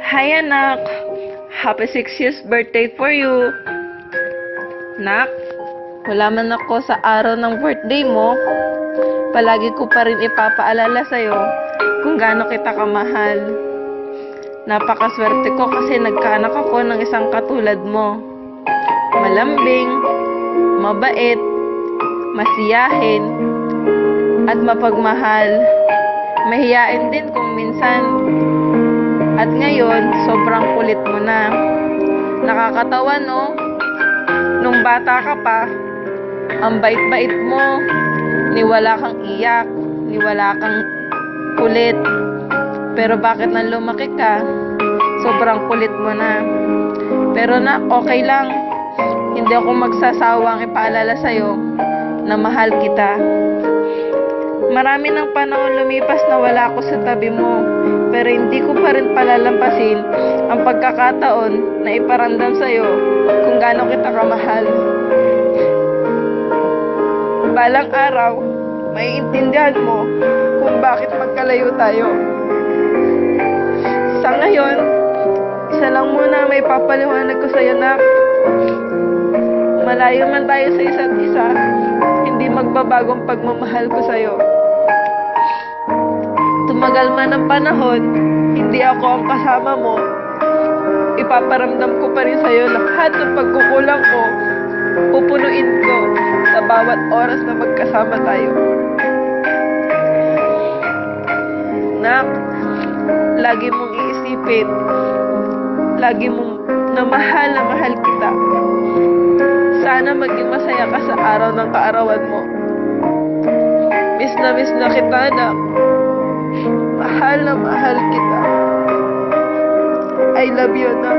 Hi anak, happy 6 years birthday for you. Nak, wala man ako sa araw ng birthday mo, palagi ko pa rin ipapaalala sa'yo kung gaano kita kamahal. Napakaswerte ko kasi nagkaanak ako ng isang katulad mo. Malambing, mabait, masiyahin, at mapagmahal. Mahiyain din kung minsan. At ngayon, sobrang kulit mo na. Nakakatawa, no? Nung bata ka pa, ang bait-bait mo, ni wala kang iyak, ni wala kang kulit. Pero bakit nang lumaki ka, sobrang kulit mo na. Pero na, okay lang. Hindi ako magsasawang ipaalala sa'yo na mahal kita. Marami ng panahon lumipas na wala ako sa tabi mo, pero hindi ko pa rin palalampasin ang pagkakataon na iparamdam sa'yo kung gaano kita kamahal. Balang araw, maiintindihan mo kung bakit magkalayo tayo. Sa ngayon, isa lang muna may papaliwanag ko sa'yo na malayo man tayo sa isa't isa, hindi magbabagong pagmamahal ko sa'yo. Tumagal man ang panahon, hindi ako ang kasama mo, ipaparamdam ko pa rin sa'yo lahat ng pagkukulang ko, pupunuin ko sa bawat oras na magkasama tayo. Nak, lagi mong iisipin, lagi mong na mahal kita. Sana maging masaya ka sa araw ng kaarawan mo. Miss na kita, anak. Mahal na mahal kita. I love you, anak.